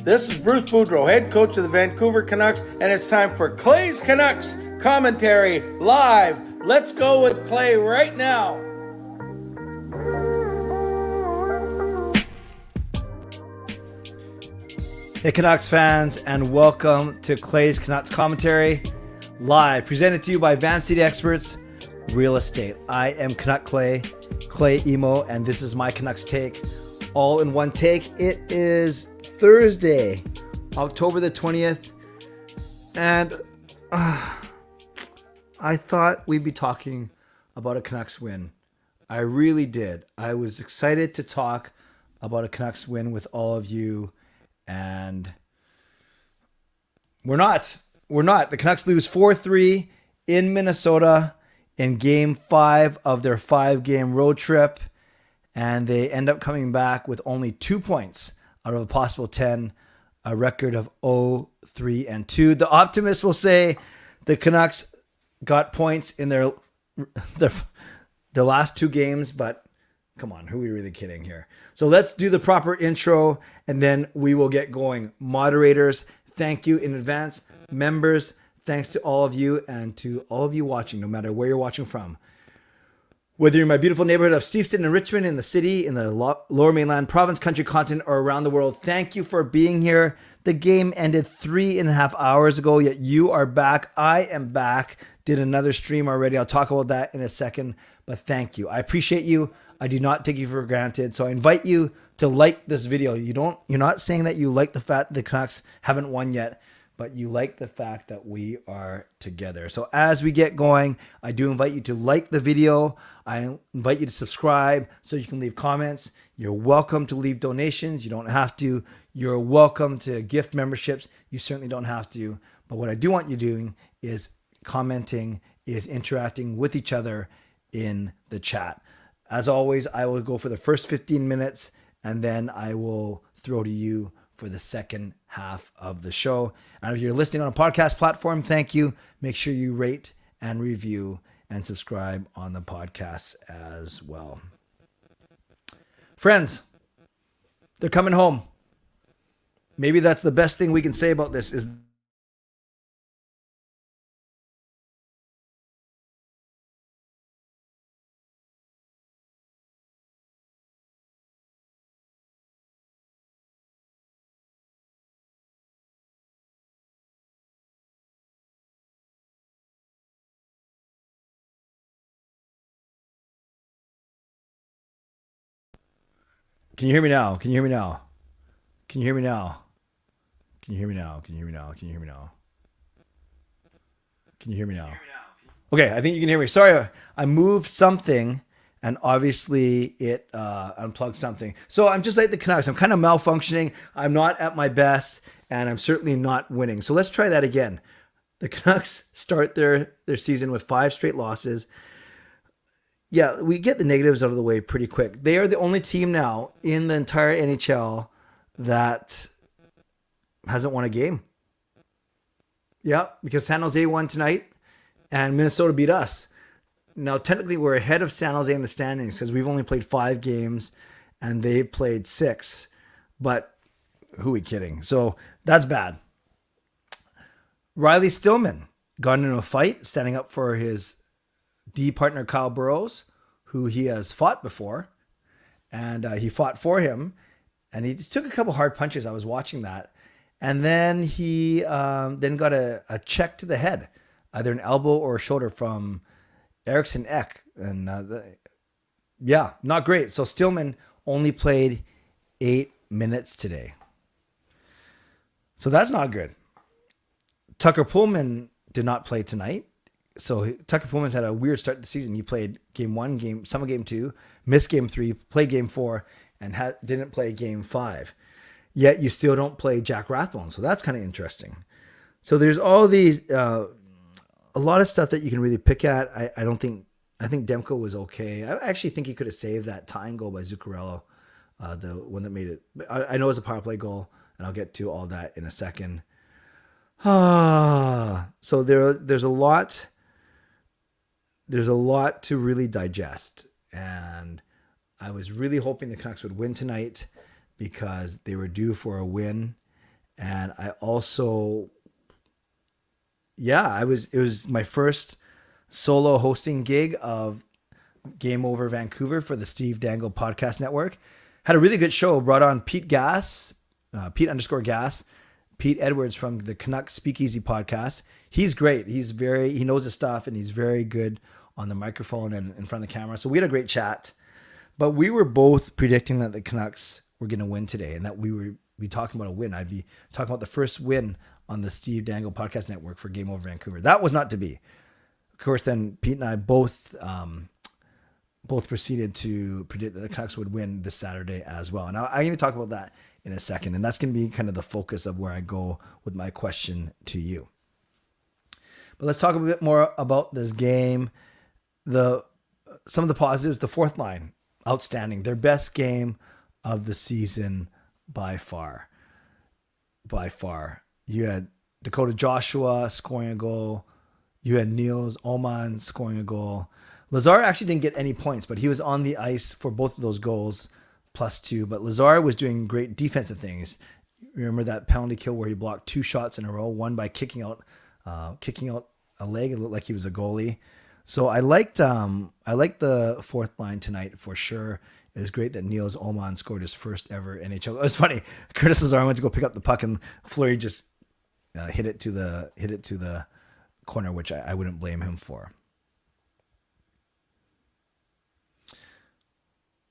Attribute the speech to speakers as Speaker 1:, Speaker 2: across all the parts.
Speaker 1: This is Bruce Boudreau, head coach of the Vancouver Canucks, and it's time for Clay's Canucks commentary live. Let's go with Clay right now.
Speaker 2: Hey Canucks fans, and welcome to Clay's Canucks commentary live, presented to you by Van City Experts Real Estate. I am Canuck Clay Emo, and this is my Canucks take, all in one take. It is Thursday, October the 20th, and I thought we'd be talking about a Canucks win. I really did. I was excited to talk about a Canucks win with all of you, and we're not. The Canucks lose 4-3 in Minnesota in Game 5 of their 5-game road trip, and they end up coming back with only 2 points out of a possible 10, a record of 0-3-2. The optimists will say the Canucks got points in their last 2 games, but come on, who are we really kidding here? So let's do the proper intro, and then we will get going. Moderators, thank you in advance. Members, thanks to all of you, and to all of you watching, no matter where you're watching from. Whether you're in my beautiful neighborhood of Steveston and Richmond, in the city, in the lower mainland, province, country, continent, or around the world, thank you for being here. The game ended 3.5 hours ago, yet you are back. I am back. Did another stream already. I'll talk about that in a second, but thank you. I appreciate you. I do not take you for granted. So I invite you to like this video. You're not saying that you like the fact the Canucks haven't won yet, but you like the fact that we are together. So as we get going, I do invite you to like the video. I invite you to subscribe so you can leave comments. You're welcome to leave donations. You don't have to. You're welcome to gift memberships. You certainly don't have to. But what I do want you doing is commenting, is interacting with each other in the chat. As always, I will go for the first 15 minutes, and then I will throw to you for the second half of the show. And if you're listening on a podcast platform, thank you. Make sure you rate and review and subscribe on the podcast as well. Friends, they're coming home. Maybe that's the best thing we can say about this is Can you hear me now? Can you hear me now? Can you hear me now? Can you hear me now? Can you hear me now? Can you hear me now? Can you hear me now? Okay, I think you can hear me. Sorry, I moved something, and obviously it unplugged something. So I'm just like the Canucks. I'm kind of malfunctioning. I'm not at my best, and I'm certainly not winning. So let's try that again. The Canucks start their season with 5 straight losses. Yeah, we get the negatives out of the way pretty quick. They are the only team now in the entire NHL that hasn't won a game. Yeah, because San Jose won tonight and Minnesota beat us. Now, technically, we're ahead of San Jose in the standings because we've only played 5 games and they played 6. But who are we kidding? So that's bad. Riley Stillman got into a fight, standing up for his D partner Kyle Burrows, who he has fought before, and he fought for him, and he took a couple hard punches. I was watching that, and then he then got a check to the head, either an elbow or a shoulder from Eriksson Ek, and yeah, not great. So Stillman only played 8 minutes today, so that's not good. Tucker Pullman did not play tonight. So Tucker Pullman's had a weird start to the season. He played game 1, some of game 2, missed game 3, played game 4, and didn't play game 5. Yet you still don't play Jack Rathbone. So that's kind of interesting. So there's all these, a lot of stuff that you can really pick at. I think Demko was okay. I actually think he could have saved that tying goal by Zuccarello, the one that made it. I know it was a power play goal, and I'll get to all that in a second. So there's a lot. There's a lot to really digest, and I was really hoping the Canucks would win tonight because they were due for a win, and I also, yeah, it was my first solo hosting gig of Game Over Vancouver for the Steve Dangle Podcast Network. Had a really good show. Brought on Pete Gas, Pete_Gas, Pete Edwards from the Canucks Speakeasy Podcast. He's great. He knows his stuff, and he's very good on the microphone and in front of the camera. So we had a great chat. But we were both predicting that the Canucks were going to win today, and that we would be talking about a win. I'd be talking about the first win on the Steve Dangle Podcast Network for Game Over Vancouver. That was not to be. Of course, then Pete and I both proceeded to predict that the Canucks would win this Saturday as well. And I'm going to talk about that in a second. And that's going to be kind of the focus of where I go with my question to you. But let's talk a bit more about this game. Some of the positives, the fourth line, outstanding. Their best game of the season by far. By far. You had Dakota Joshua scoring a goal. You had Niels Oman scoring a goal. Lazar actually didn't get any points, but he was on the ice for both of those goals, +2. But Lazar was doing great defensive things. Remember that penalty kill where he blocked 2 shots in a row, one by kicking out a leg. It looked like he was a goalie. So I liked the fourth line tonight for sure. It was great that Niels Oman scored his first ever NHL. It was funny. Curtis Lazar went to go pick up the puck, and Fleury just hit it to the corner, which I wouldn't blame him for.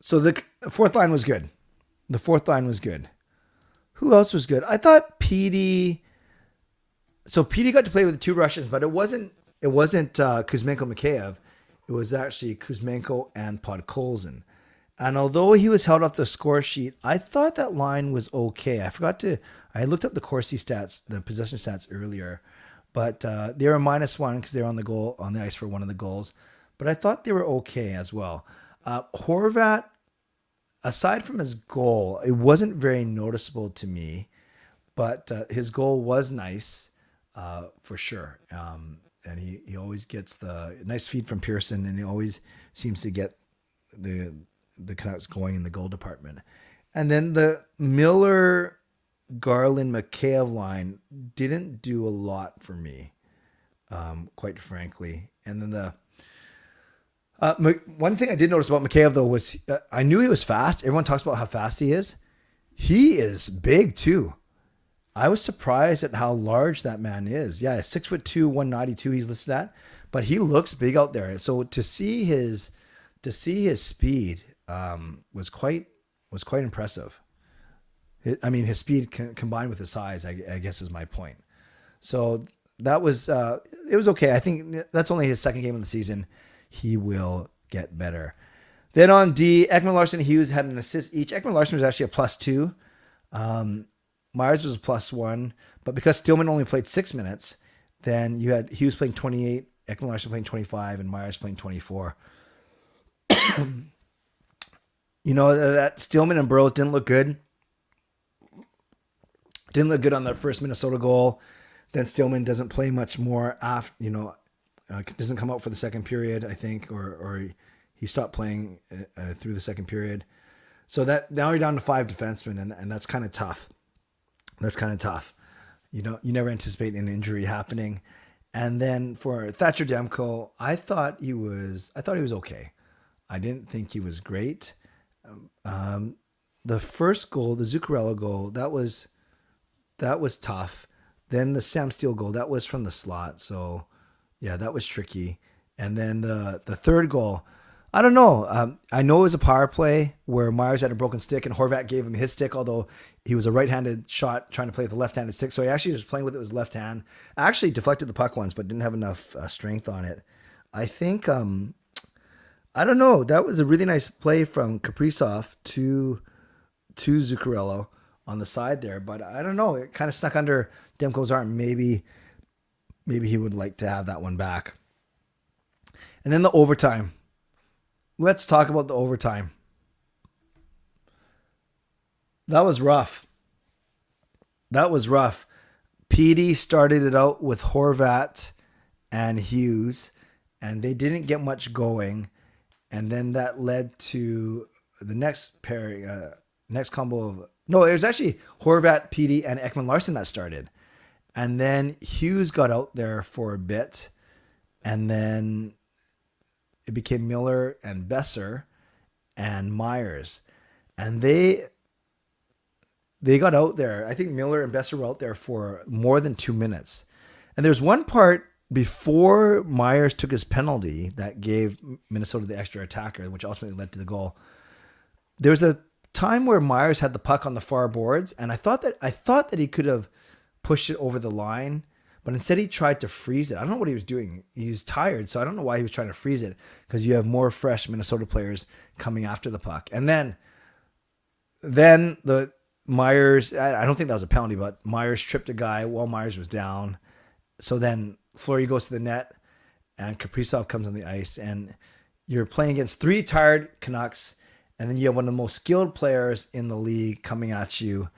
Speaker 2: So the fourth line was good. Who else was good? I thought Petey. So Petey got to play with the 2 Russians, but it wasn't Kuzmenko Mikheyev. It was actually Kuzmenko and Podkolzin. And although he was held off the score sheet, I thought that line was okay. I looked up the Corsi stats, the possession stats earlier, but they were -1 because they were on the ice for one of the goals. But I thought they were okay as well. Horvat, aside from his goal, it wasn't very noticeable to me, but his goal was nice for sure. And he always gets the nice feed from Pearson, and he always seems to get the Canucks going in the goal department. And then the Miller, Garland, Mikheyev line didn't do a lot for me, quite frankly. And then the one thing I did notice about Mikheyev, though, was I knew he was fast. Everyone talks about how fast he is. He is big, too. I was surprised at how large that man is. Yeah, 6'2", 192 he's listed at. But he looks big out there. So to see his speed was quite impressive. His speed combined with his size, I guess, is my point. So that was it was okay. I think that's only his second game of the season. He will get better. Then on D, Ekman Larsson, Hughes had an assist each. Ekman Larsson was actually a +2. Myers was a +1. But because Stillman only played 6 minutes, then you had Hughes playing 28, Ekman Larsson playing 25, and Myers playing 24. That Stillman and Burroughs didn't look good. Didn't look good on their first Minnesota goal. Then Stillman doesn't play much more after, doesn't come out for the second period, I think, or he stopped playing through the second period. So that now you're down to 5 defensemen, and that's kind of tough. You never anticipate an injury happening. And then for Thatcher Demko, I thought he was okay. I didn't think he was great. The first goal, the Zuccarello goal, that was tough. Then the Sam Steele goal, that was from the slot. So yeah, that was tricky. And then the third goal, I don't know. I know it was a power play where Myers had a broken stick and Horvat gave him his stick, although he was a right-handed shot trying to play with a left-handed stick. So he actually was playing with it with his left hand. Actually deflected the puck once, but didn't have enough strength on it. I think, I don't know. That was a really nice play from Kaprizov to Zuccarello on the side there. But I don't know. It kind of snuck under Demko's arm. Maybe he would like to have that one back. And then the overtime. Let's talk about the overtime. That was rough. PD started it out with Horvat and Hughes, and they didn't get much going. And then that led to the next pair, next combo of no, it was actually Horvat, PD, and Ekman Larson that started. And then Hughes got out there for a bit, and then it became Miller and Besser and Myers. And they got out there. I think Miller and Besser were out there for more than 2 minutes. And there's one part before Myers took his penalty that gave Minnesota the extra attacker, which ultimately led to the goal. There was a time where Myers had the puck on the far boards, and I thought that he could have pushed it over the line, but instead he tried to freeze it. I don't know what he was doing. He was tired, so I don't know why he was trying to freeze it, because you have more fresh Minnesota players coming after the puck. And then the Myers, I don't think that was a penalty, but Myers tripped a guy while Myers was down. So then Fleury goes to the net, and Kaprizov comes on the ice, and you're playing against 3 tired Canucks, and then you have one of the most skilled players in the league coming at you.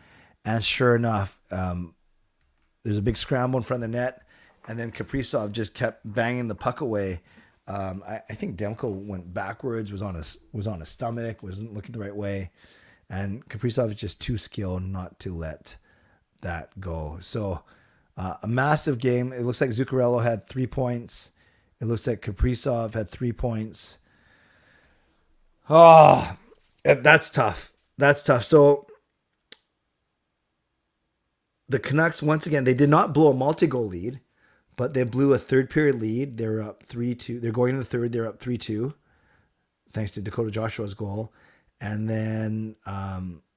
Speaker 2: And sure enough, there's a big scramble in front of the net, and then Kaprizov just kept banging the puck away. I think Demko went backwards, was on his stomach, wasn't looking the right way, and Kaprizov is just too skilled not to let that go. So a massive game. It looks like Zuccarello had 3 points. It looks like Kaprizov had 3 points. Oh, that's tough. That's tough. So the Canucks, once again, they did not blow a multi-goal lead, but they blew a third period lead. They were up 3-2. They're going into the third. They're up 3-2, thanks to Dakota Joshua's goal. And then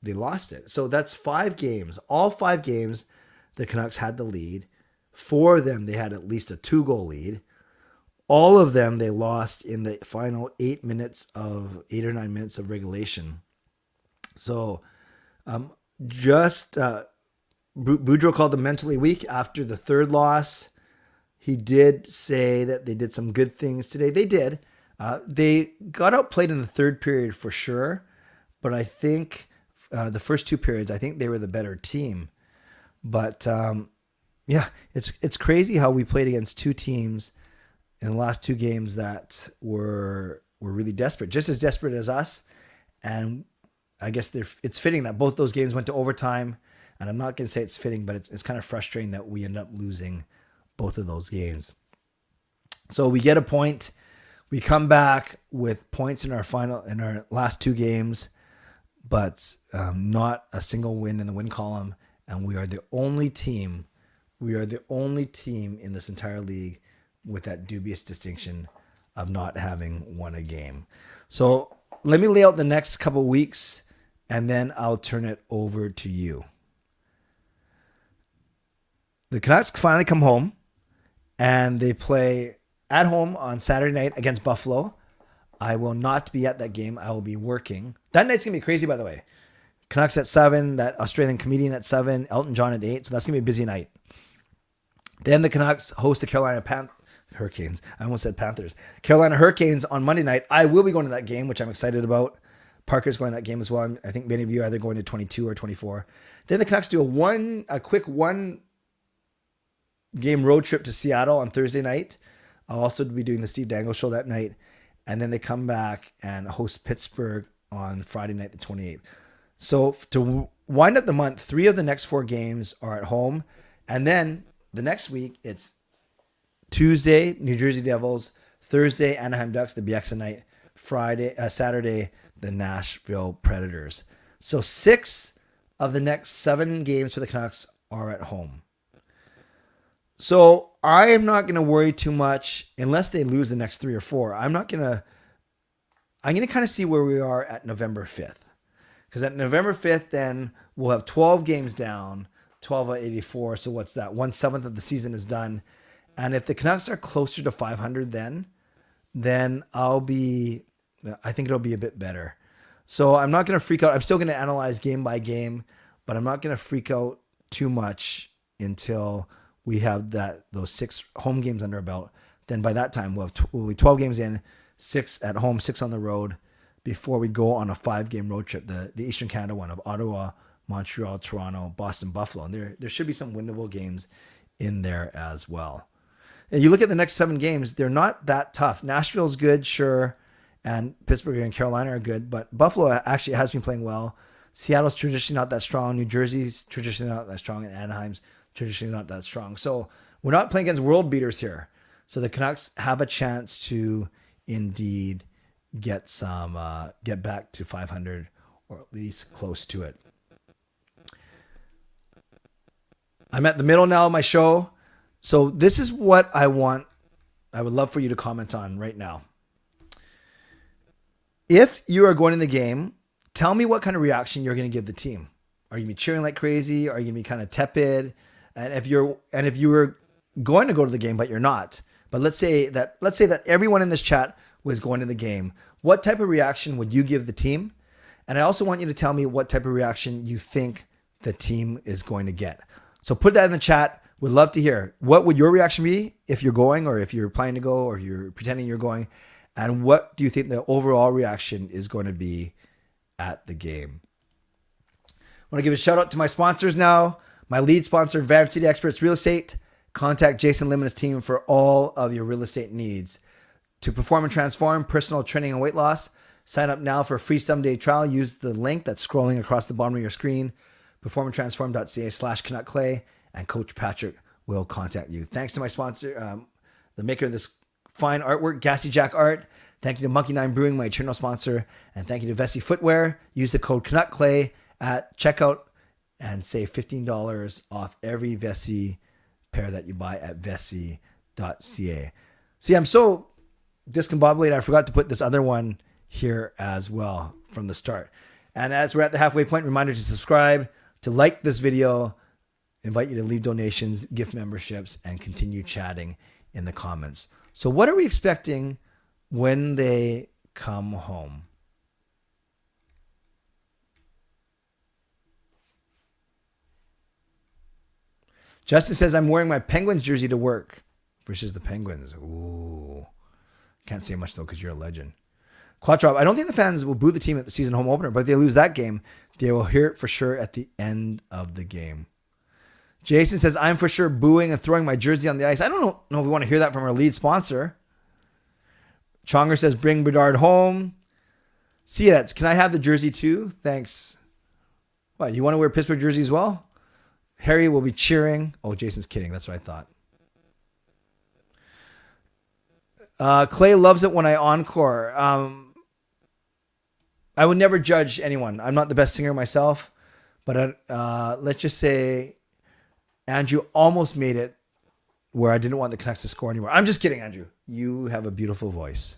Speaker 2: they lost it. So that's 5 games. All 5 games, the Canucks had the lead. 4 of them, they had at least a 2-goal lead. All of them, they lost in the final 8 or 9 minutes of regulation. So Boudreau called them mentally weak after the third loss. He did say that they did some good things today. They did. They got outplayed in the third period for sure. But I think the first 2 periods, I think they were the better team. But yeah, it's crazy how we played against 2 teams in the last 2 games that were really desperate, just as desperate as us. And I guess it's fitting that both those games went to overtime. And I'm not going to say it's fitting, but it's kind of frustrating that we end up losing both of those games. So we get a point. We come back with points in our last 2 games, but not a single win in the win column. And we are the only team in this entire league with that dubious distinction of not having won a game. So let me lay out the next couple of weeks, and then I'll turn it over to you. The Canucks finally come home, and they play at home on Saturday night against Buffalo. I will not be at that game. I will be working. That night's going to be crazy, by the way. Canucks at 7, that Australian comedian at 7, Elton John at 8. So that's going to be a busy night. Then the Canucks host the Carolina Hurricanes. I almost said Panthers. Carolina Hurricanes on Monday night. I will be going to that game, which I'm excited about. Parker's going to that game as well. I think many of you are either going to 22 or 24. Then the Canucks do a quick one game road trip to Seattle on Thursday night. I'll also be doing the Steve Dangle show that night. And then they come back and host Pittsburgh on Friday night, the 28th. So to wind up the month, 3 of the next 4 games are at home. And then the next week, it's Tuesday, New Jersey Devils. Thursday, Anaheim Ducks, the BX night. Saturday, the Nashville Predators. So 6 of the next 7 games for the Canucks are at home. So I am not going to worry too much unless they lose the next 3 or 4. I'm going to kind of see where we are at November 5th. Because at November 5th, then we'll have 12 games down, 12 out of 84. So what's that? 1/7 of the season is done. And if the Canucks are closer to 500 then I think it'll be a bit better. So I'm not going to freak out. I'm still going to analyze game by game, but I'm not going to freak out too much until we have those 6 home games under our belt. Then by that time, we'll be 12 games in, 6 at home, 6 on the road, before we go on a 5-game road trip, the Eastern Canada one of Ottawa, Montreal, Toronto, Boston, Buffalo. And there should be some winnable games in there as well. And you look at the next 7 games, they're not that tough. Nashville's good, sure, and Pittsburgh and Carolina are good, but Buffalo actually has been playing well. Seattle's traditionally not that strong. New Jersey's traditionally not that strong, and Anaheim's traditionally not that strong. So we're not playing against world beaters here. So the Canucks have a chance to indeed get back to 500, or at least close to it. I'm at the middle now of my show. So this is what I would love for you to comment on right now. If you are going in the game, tell me what kind of reaction you're going to give the team. Are you going to be cheering like crazy? Are you going to be kind of tepid? And if you were going to go to the game, but you're not, but let's say that everyone in this chat was going to the game, what type of reaction would you give the team? And I also want you to tell me what type of reaction you think the team is going to get. So put that in the chat. We'd love to hear. What would your reaction be if you're going, or if you're planning to go, or you're pretending you're going? And what do you think the overall reaction is going to be at the game? I want to give a shout out to my sponsors now. My lead sponsor, Van City Experts Real Estate. Contact Jason Lim and his team for all of your real estate needs. To perform and transform personal training and weight loss, sign up now for a free 7-day trial. Use the link that's scrolling across the bottom of your screen, performandtransform.ca/CanuckClay, and Coach Patrick will contact you. Thanks to my sponsor, the maker of this fine artwork, Gassy Jack Art. Thank you to Monkey 9 Brewing, my eternal sponsor. And thank you to Vessi Footwear. Use the code CanuckClay at checkout and save $15 off every Vessi pair that you buy at vessi.ca. See, I'm so discombobulated, I forgot to put this other one here as well from the start. And as we're at the halfway point, reminder to subscribe, to like this video, invite you to leave donations, gift memberships, and continue chatting in the comments. So what are we expecting when they come home? Justin says, I'm wearing my Penguins jersey to work versus the Penguins. Ooh. Can't say much, though, because you're a legend. Quattrop, I don't think the fans will boo the team at the season home opener, but if they lose that game, they will hear it for sure at the end of the game. Jason says, I'm for sure booing and throwing my jersey on the ice. I don't know if we want to hear that from our lead sponsor. Chonger says, bring Bedard home. Ciadettes, can I have the jersey too? Thanks. What, you want to wear Pittsburgh jersey as well? Harry will be cheering. Oh, Jason's kidding. That's what I thought. Clay loves it when I encore. I would never judge anyone. I'm not the best singer myself, but let's just say Andrew almost made it where I didn't want the Canucks to score anymore. I'm just kidding, Andrew. You have a beautiful voice.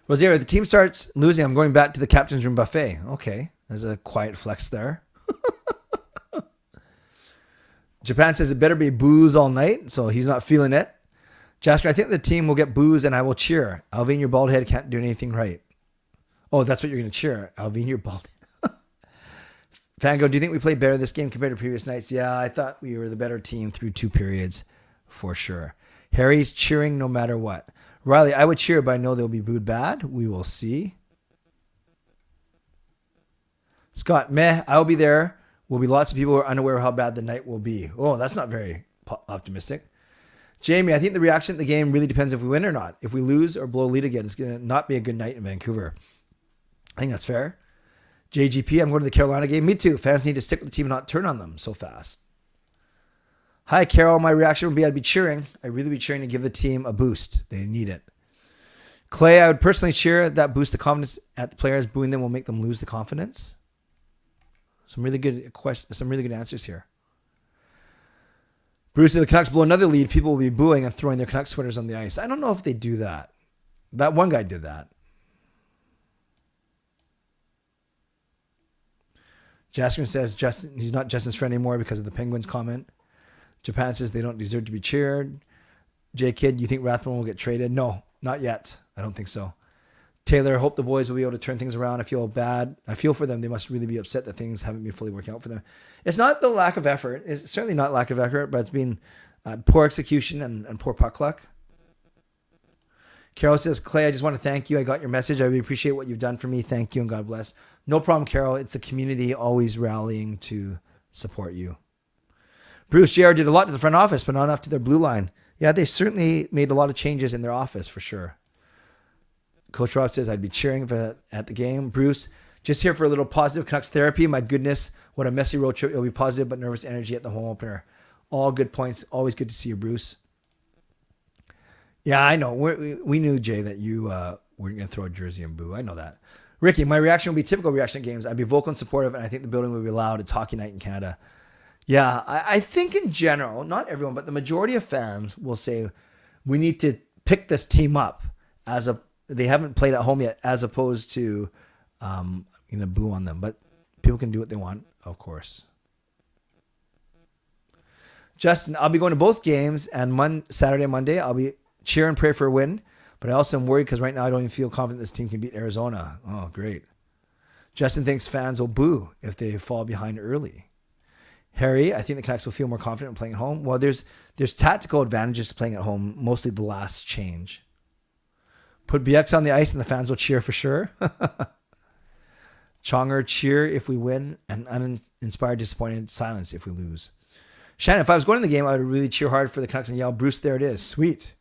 Speaker 2: Rosario, if the team starts losing, I'm going back to the captain's room buffet. Okay, there's a quiet flex there. Japan says it better be booze all night, so he's not feeling it. Jasper, I think the team will get booze and I will cheer. Alvin, your bald head can't do anything right. Oh, that's what you're going to cheer. Alvin, your bald head. Fango, do you think we played better this game compared to previous nights? Yeah, I thought we were the better team through 2 periods for sure. Harry's cheering no matter what. Riley, I would cheer, but I know they'll be booed bad. We will see. Scott, meh, I'll be there. Will be lots of people who are unaware of how bad the night will be. Oh, that's not very optimistic. Jamie, I think the reaction to the game really depends if we win or not. If we lose or blow a lead again, it's going to not be a good night in Vancouver. I think that's fair. JGP, I'm going to the Carolina game. Me too. Fans need to stick with the team and not turn on them so fast. Hi, Carol. My reaction would be I'd be cheering. I'd really be cheering to give the team a boost. They need it. Clay, I would personally cheer. That boost the confidence at the players. Booing them will make them lose the confidence. Some really good questions. Some really good answers here. Bruce, if the Canucks blow another lead, people will be booing and throwing their Canucks sweaters on the ice. I don't know if they do that. That one guy did that. Jasker says Justin, he's not Justin's friend anymore because of the Penguins comment. Japan says they don't deserve to be cheered. J Kid, you think Rathbone will get traded? No, not yet. I don't think so. Taylor, hope the boys will be able to turn things around. I feel bad. I feel for them. They must really be upset that things haven't been fully working out for them. It's not the lack of effort. It's certainly not lack of effort, but it's been poor execution and poor puck luck. Carol says, Clay, I just want to thank you. I got your message. I really appreciate what you've done for me. Thank you and God bless. No problem, Carol. It's the community always rallying to support you. Bruce, JR did a lot to the front office, but not enough to their blue line. Yeah, they certainly made a lot of changes in their office for sure. Coach Rob says, I'd be cheering at the game. Bruce, just here for a little positive Canucks therapy. My goodness, what a messy road trip. It'll be positive but nervous energy at the home opener. All good points. Always good to see you, Bruce. Yeah, I know. We knew, Jay, that you were going to throw a jersey and boo. I know that. Ricky, my reaction will be typical reaction at games. I'd be vocal and supportive, and I think the building will be loud. It's hockey night in Canada. Yeah, I think in general, not everyone, but the majority of fans will say we need to pick this team up they haven't played at home yet, as opposed to boo on them. But people can do what they want, of course. Justin, I'll be going to both games, and Saturday and Monday I'll be cheer and pray for a win. But I also am worried because right now I don't even feel confident this team can beat Arizona. Oh, great. Justin thinks fans will boo if they fall behind early. Harry, I think the Canucks will feel more confident playing at home. Well, there's tactical advantages to playing at home, mostly the last change. Put BX on the ice and the fans will cheer for sure. Chonger, cheer if we win, and uninspired, disappointed silence if we lose. Shannon, if I was going to the game, I would really cheer hard for the Canucks and yell, Bruce, there it is. Sweet.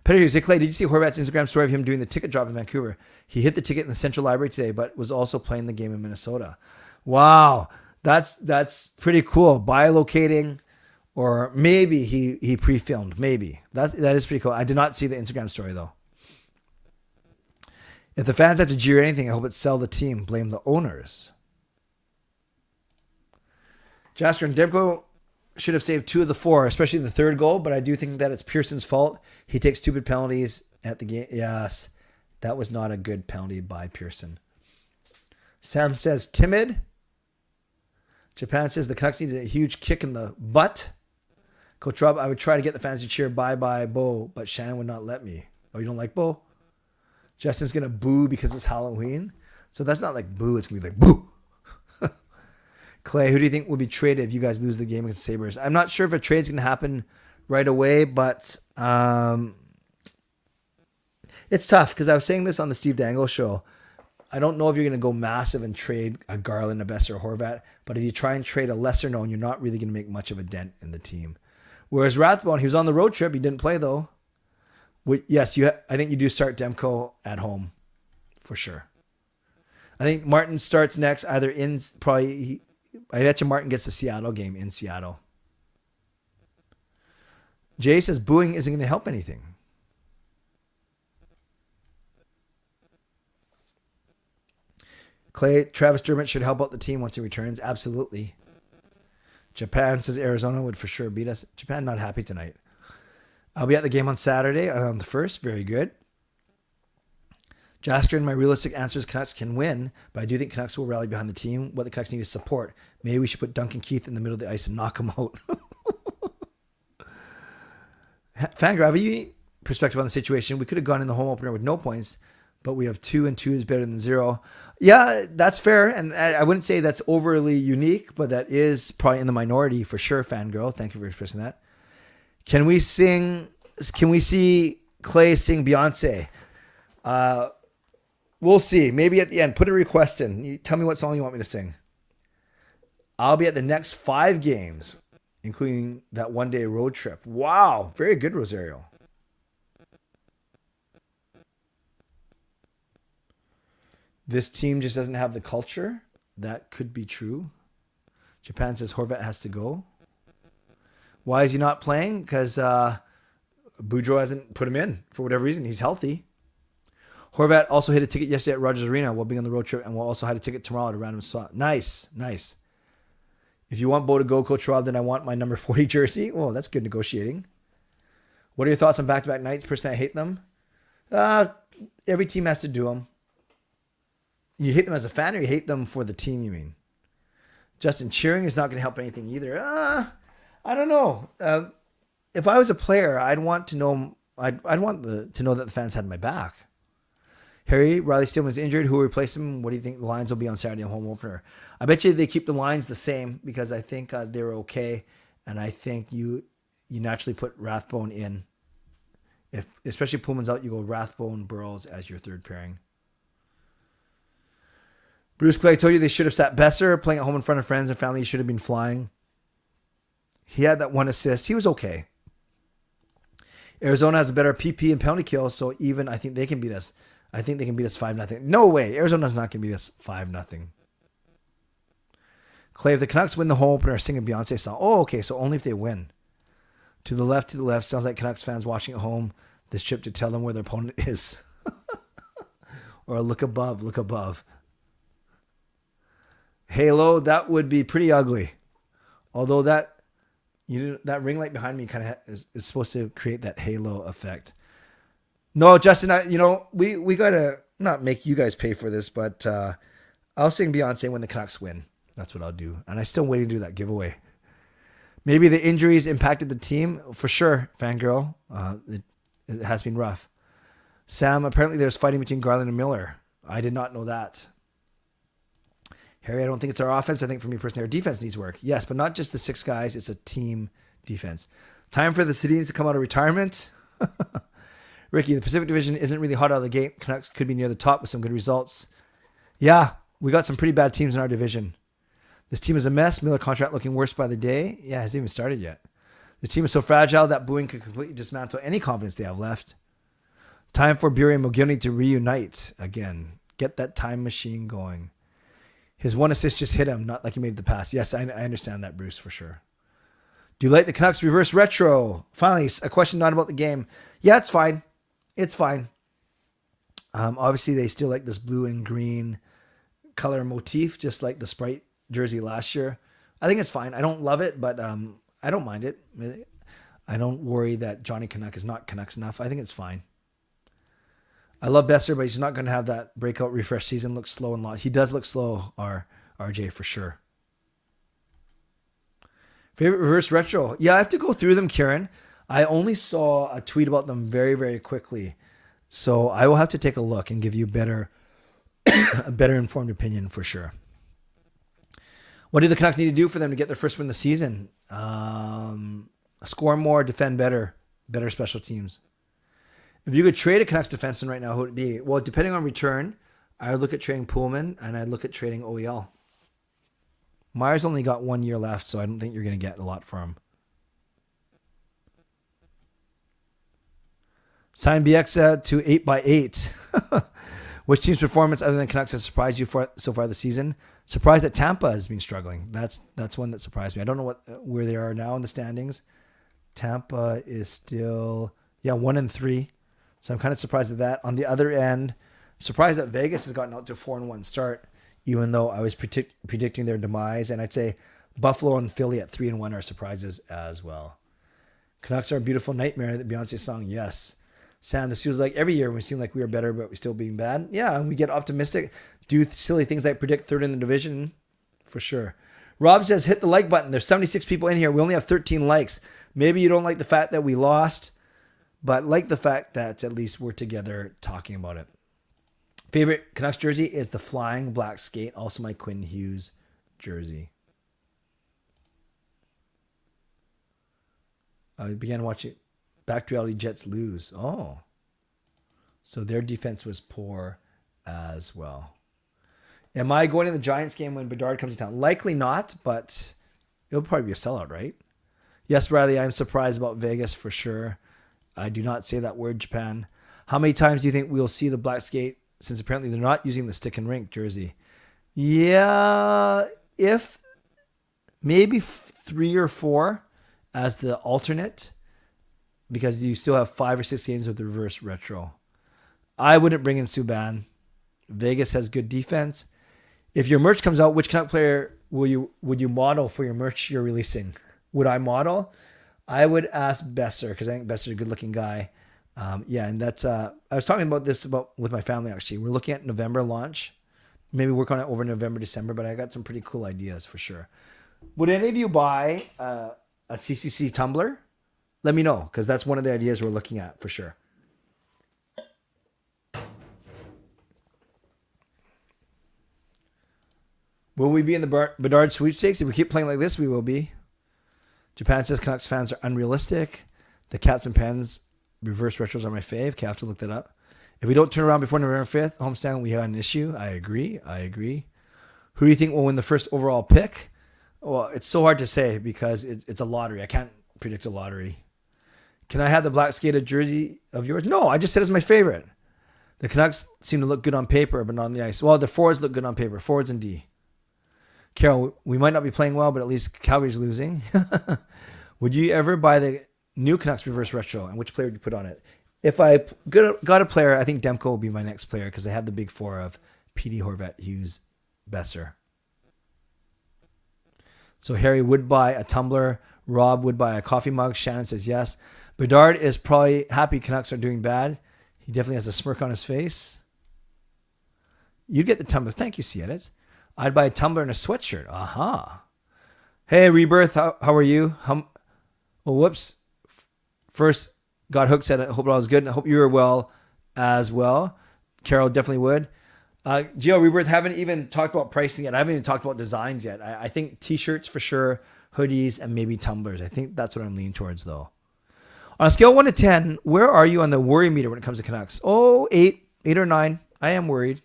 Speaker 2: Peter Hughes, hey Clay, did you see Horvat's Instagram story of him doing the ticket drop in Vancouver? He hit the ticket in the Central Library today, but was also playing the game in Minnesota. Wow. That's pretty cool. Bilocating, or maybe he pre-filmed. Maybe. That is pretty cool. I did not see the Instagram story, though. If the fans have to jeer anything, I hope it's sell the team. Blame the owners. Jasker and Demko should have saved 2 of the 4, especially the third goal, but I do think that it's Pearson's fault. He takes stupid penalties at the game. Yes, that was not a good penalty by Pearson. Sam says timid. Japan says the Canucks need a huge kick in the butt. Coach Rob, I would try to get the fans to cheer bye-bye Bo, but Shannon would not let me. Oh, you don't like Bo? Justin's going to boo because it's Halloween. So that's not like boo. It's going to be like boo. Clay, who do you think will be traded if you guys lose the game against Sabres? I'm not sure if a trade's going to happen right away, but it's tough because I was saying this on the Steve Dangle show. I don't know if you're going to go massive and trade a Garland, a Besser, or Horvat, but if you try and trade a lesser known, you're not really going to make much of a dent in the team. Whereas Rathbone, he was on the road trip. He didn't play, though. Yes, I think you do start Demko at home for sure. I think Martin starts next, either in probably. I bet you Martin gets the Seattle game in Seattle. Jay says booing isn't going to help anything. Clay, Travis Dermott should help out the team once he returns. Absolutely. Japan says Arizona would for sure beat us. Japan not happy tonight. I'll be at the game on Saturday on the 1st. Very good. Jasker, and my realistic answer is Canucks can win, but I do think Canucks will rally behind the team. What the Canucks need is support. Maybe we should put Duncan Keith in the middle of the ice and knock him out. Fangirl, have a unique perspective on the situation. We could have gone in the home opener with no points, but we have 2 and 2 is better than 0. Yeah, that's fair. And I wouldn't say that's overly unique, but that is probably in the minority for sure, Fangirl. Thank you for expressing that. Can we see Clay sing Beyonce? We'll see. Maybe at the end. Put a request in. You tell me what song you want me to sing. I'll be at the next 5 games, including that one-day road trip. Wow. Very good, Rosario. This team just doesn't have the culture. That could be true. Japan says Horvat has to go. Why is he not playing? Because Boudreau hasn't put him in for whatever reason. He's healthy. Horvat also hit a ticket yesterday at Rogers Arena while being on the road trip, and will also have a ticket tomorrow at a random slot. Nice. If you want Bo to go, Coach Rob, then I want my number 40 jersey. Oh, that's good negotiating. What are your thoughts on back-to-back nights? Personally, I hate them. Every team has to do them. You hate them as a fan, or you hate them for the team, you mean? Justin, cheering is not going to help anything either. I don't know. If I was a player, I'd want to know. I'd want to know that the fans had my back. Harry, Riley Stillman's injured. Who will replace him? What do you think the lines will be on Saturday on home opener? I bet you they keep the lines the same because I think they're okay, and I think you naturally put Rathbone If especially Pullman's out, you go Rathbone, Burrows as your third pairing. Bruce Clay told you they should have sat Besser playing at home in front of friends and family. He should have been flying. He had that one assist. He was okay. Arizona has a better PP and penalty kill, so even I think they can beat us. I think they can beat us 5-0. No way. Arizona's not going to beat us 5-0. Clay, if the Canucks win the home opener, sing a Beyonce song. Oh, okay. So only if they win. To the left. Sounds like Canucks fans watching at home this trip to tell them where their opponent is. Or look above. Look above. Halo, that would be pretty ugly. Although that ring light behind me kind of is supposed to create that halo effect. No, Justin, we got to not make you guys pay for this, but I'll sing Beyonce when the Canucks win. That's what I'll do. And I'm still waiting to do that giveaway. Maybe the injuries impacted the team. For sure, Fangirl. It has been rough. Sam, apparently there's fighting between Garland and Miller. I did not know that. Harry, I don't think it's our offense. I think for me personally, our defense needs work. Yes, but not just the 6 guys. It's a team defense. Time for the Sedins to come out of retirement. Ricky, the Pacific Division isn't really hot out of the gate. Canucks could be near the top with some good results. Yeah, we got some pretty bad teams in our division. This team is a mess. Miller contract looking worse by the day. Yeah, it hasn't even started yet. The team is so fragile that booing could completely dismantle any confidence they have left. Time for Bury and McGillney to reunite again. Get that time machine going. His one assist just hit him, not like he made the pass. Yes, I understand that, Bruce, for sure. Do you like the Canucks reverse retro? Finally, a question not about the game. Yeah, it's fine. It's fine. Obviously, they still like this blue and green color motif, just like the Sprite jersey last year. I think it's fine. I don't love it, but I don't mind it. I don't worry that Johnny Canuck is not Canucks enough. I think it's fine. I love Besser, but he's not going to have that breakout refresh season. Looks slow and long. He does look slow, RJ, for sure. Favorite reverse retro? Yeah, I have to go through them, Kieran. I only saw a tweet about them very, very quickly. So I will have to take a look and give you a better informed opinion for sure. What do the Canucks need to do for them to get their first win of the season? Score more, defend better special teams. If you could trade a Canucks defenseman right now, who would it be? Well, depending on return, I would look at trading Pullman and I'd look at trading OEL. Myers only got 1 year left, so I don't think you're going to get a lot for him. Sign BX to 8x8. Which team's performance other than Canucks has surprised you so far this season? Surprised that Tampa has been struggling. That's one that surprised me. I don't know where they are now in the standings. Tampa is still 1-3. So I'm kind of surprised at that. On the other end, I'm surprised that Vegas has gotten out to a 4-1 start, even though I was predicting their demise. And I'd say Buffalo and Philly at 3-1 are surprises as well. Canucks are a beautiful nightmare. The Beyonce song, yes. Sam, this feels like every year we seem like we are better, but we're still being bad. Yeah, and we get optimistic. Do silly things like predict third in the division, for sure. Rob says, hit the like button. There's 76 people in here. We only have 13 likes. Maybe you don't like the fact that we lost, but like the fact that at least we're together talking about it. Favorite Canucks jersey is the Flying Black Skate, also my Quinn Hughes jersey. I began watching Back to Reality Jets lose. Oh. So their defense was poor as well. Am I going to the Giants game when Bedard comes to town? Likely not, but it'll probably be a sellout, right? Yes, Riley, I'm surprised about Vegas for sure. I do not say that word, Japan. How many times do you think we'll see the Black Skate, since apparently they're not using the stick and rink jersey? Yeah, if maybe 3 or 4 as the alternate, because you still have 5 or 6 games with the reverse retro. I wouldn't bring in Subban. Vegas has good defense. If your merch comes out, which Canuck player would you model for your merch you're releasing? Would I model? I would ask Besser, because I think Besser's a good-looking guy. And that's I was talking about this with my family, actually. We're looking at November launch. Maybe work on it over November, December, but I got some pretty cool ideas for sure. Would any of you buy a CCC tumbler? Let me know, because that's one of the ideas we're looking at for sure. Will we be in the Bedard sweepstakes? If we keep playing like this, we will be. Japan says Canucks fans are unrealistic. The Caps and Pens reverse retros are my fave. Okay, I have to look that up. If we don't turn around before November 5th, homestand, we have an issue. I agree. Who do you think will win the first overall pick? Well, it's so hard to say because it's a lottery. I can't predict a lottery. Can I have the black skated jersey of yours? No, I just said it's my favorite. The Canucks seem to look good on paper, but not on the ice. Well, the forwards look good on paper. Forwards and D. Carol, we might not be playing well, but at least Calgary's losing. Would you ever buy the new Canucks reverse retro, and which player would you put on it? If I got a player, I think Demko will be my next player because I have the big four of PD, Horvat, Hughes, Besser. So Harry would buy a tumbler. Rob would buy a coffee mug. Shannon says yes. Bedard is probably happy Canucks are doing bad. He definitely has a smirk on his face. You'd get the tumbler. Thank you, C-Edits. I'd buy a tumbler and a sweatshirt. Aha. Hey, Rebirth. How are you? Well, whoops. First, got hooked, said, I hope it all was good. And I hope you were well as well. Carol definitely would. GL Rebirth, haven't even talked about pricing yet. I haven't even talked about designs yet. I think t-shirts for sure, hoodies, and maybe tumblers. I think that's what I'm leaning towards, though. On a scale of 1 to 10, where are you on the worry meter when it comes to Canucks? Oh, 8 or 9. I am worried.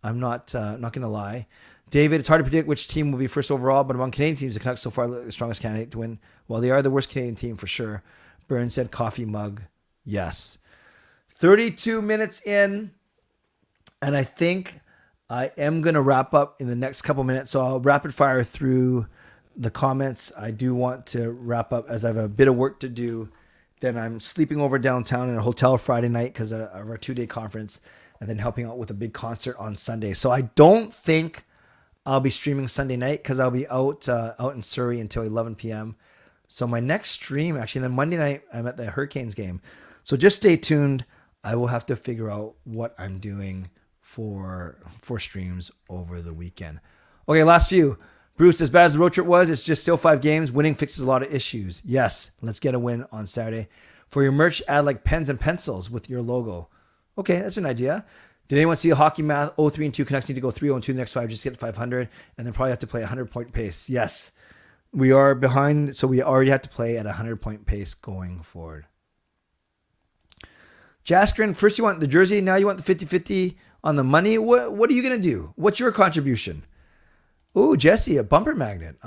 Speaker 2: I'm not going to lie. David, it's hard to predict which team will be first overall, but among Canadian teams, the Canucks so far look the strongest candidate to win. Well, they are the worst Canadian team for sure. Burns said coffee mug. Yes. 32 minutes in, and I think I am going to wrap up in the next couple minutes. So I'll rapid fire through the comments. I do want to wrap up as I have a bit of work to do. Then I'm sleeping over downtown in a hotel Friday night because of our 2-day conference, and then helping out with a big concert on Sunday. So I don't think I'll be streaming Sunday night because I'll be out in Surrey until 11 p.m. So my next stream, actually, then Monday night, I'm at the Hurricanes game. So just stay tuned. I will have to figure out what I'm doing for streams over the weekend. Okay, last few. Bruce, as bad as the road trip was, it's just still 5 games. Winning fixes a lot of issues. Yes, let's get a win on Saturday. For your merch, add like pens and pencils with your logo. Okay, that's an idea. Did anyone see the hockey math? 0-3-2 Canucks need to go 3-0-2 the next 5, just get 500, and then probably have to play 100-point pace. Yes, we are behind, so we already have to play at 100-point pace going forward. Jaskrin, first you want the jersey, now you want the 50-50 on the money. What are you going to do? What's your contribution? Oh, Jesse, a bumper magnet.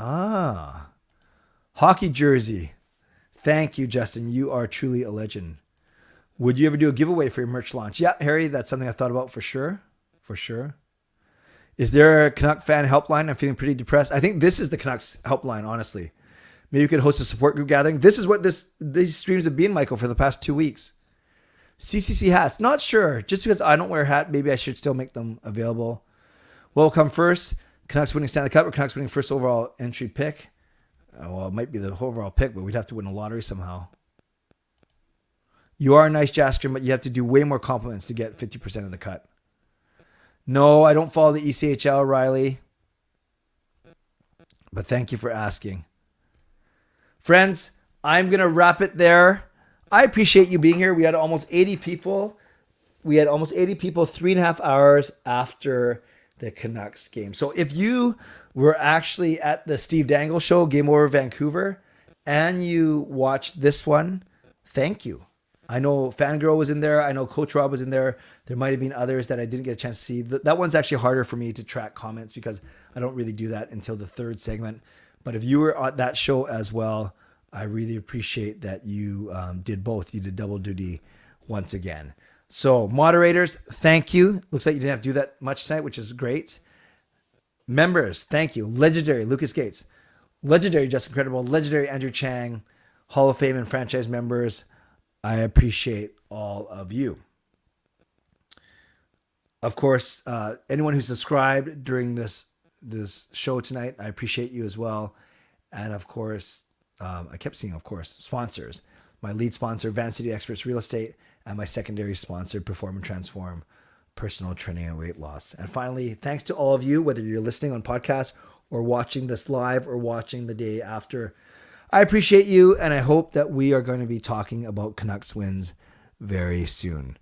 Speaker 2: Hockey jersey. Thank you, Justin. You are truly a legend. Would you ever do a giveaway for your merch launch? Yeah, Harry, that's something I thought about for sure. For sure. Is there a Canuck fan helpline? I'm feeling pretty depressed. I think this is the Canucks helpline, honestly. Maybe you could host a support group gathering. This is what these streams have been, Michael, for the past 2 weeks. CCC hats. Not sure. Just because I don't wear a hat, maybe I should still make them available. What will come first? Canucks winning Stanley Cup or Canucks winning first overall entry pick? Well, it might be the overall pick, but we'd have to win a lottery somehow. You are a nice Jasker, but you have to do way more compliments to get 50% of the cut. No, I don't follow the ECHL, Riley. But thank you for asking. Friends, I'm going to wrap it there. I appreciate you being here. We had almost 80 people. 3.5 hours after the Canucks game. So if you were actually at the Steve Dangle show, Game Over Vancouver, and you watched this one, thank you. I know Fangirl was in there. I know Coach Rob was in there. There might have been others that I didn't get a chance to see. That one's actually harder for me to track comments because I don't really do that until the 3rd segment. But if you were at that show as well, I really appreciate that you did both. You did double duty once again. So moderators, thank you. Looks like you didn't have to do that much tonight, which is great. Members, thank you. Legendary Lucas Gates, legendary Justin Credible, legendary Andrew Chang, Hall of Fame and franchise members. I appreciate all of you. Of course, anyone who subscribed during this show tonight, I appreciate you as well. And of course, I kept seeing, of course, sponsors. My lead sponsor, Van City Experts Real Estate, and my secondary sponsor, Perform and Transform, Personal Training and Weight Loss. And finally, thanks to all of you, whether you're listening on podcast or watching this live or watching the day after. I appreciate you, and I hope that we are going to be talking about Canucks wins very soon.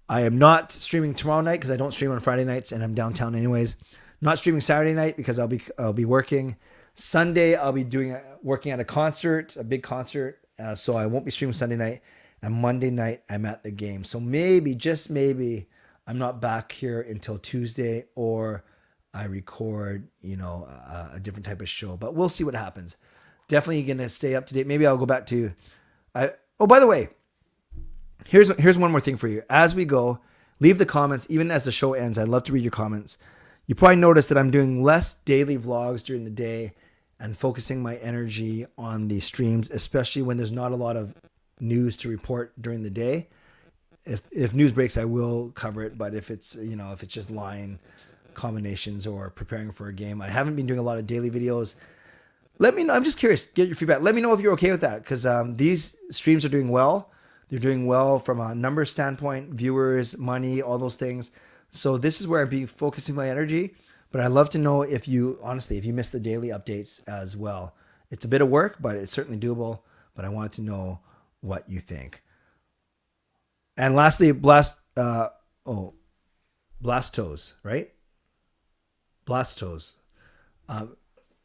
Speaker 2: I am not streaming tomorrow night because I don't stream on Friday nights, and I'm downtown anyways. Not streaming Saturday night because I'll be working. Sunday I'll be working at a concert, a big concert, so I won't be streaming Sunday night. and Monday night I'm at the game. So maybe, just maybe, I'm not back here until Tuesday, or I record, a different type of show. But we'll see what happens. Definitely going to stay up to date. Maybe I'll go back to. Oh, by the way, here's one more thing for you. As we go, leave the comments. Even as the show ends, I'd love to read your comments. You probably noticed that I'm doing less daily vlogs during the day and focusing my energy on the streams, especially when there's not a lot of news to report during the day. If news breaks, I will cover it. But if it's just line combinations or preparing for a game, I haven't been doing a lot of daily videos. Let me know. I'm just curious. Get your feedback. Let me know if you're okay with that, because these streams are doing well. They're doing well from a numbers standpoint, viewers, money, all those things. So this is where I'd be focusing my energy. But I'd love to know if you missed the daily updates as well. It's a bit of work, but it's certainly doable. But I wanted to know what you think. And lastly, Blastos, right? Blastos.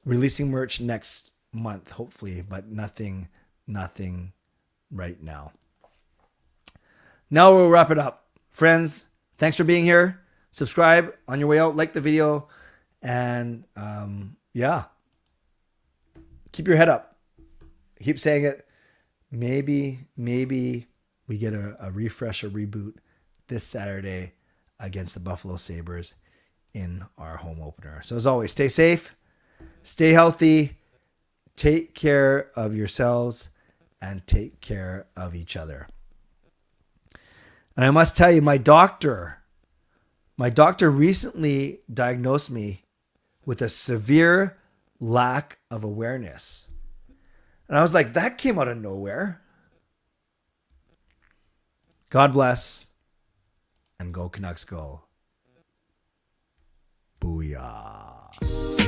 Speaker 2: Releasing merch next month, hopefully, but nothing right now. Now we'll wrap it up. Friends, thanks for being here. Subscribe on your way out, like the video, and keep your head up. Keep saying it. Maybe we get a refresh, a reboot this Saturday against the Buffalo Sabres in our home opener. So as always, stay safe, stay healthy, take care of yourselves, and take care of each other. And I must tell you, my doctor recently diagnosed me with a severe lack of awareness. And I was like, that came out of nowhere. God bless, and go Canucks go. Booyah.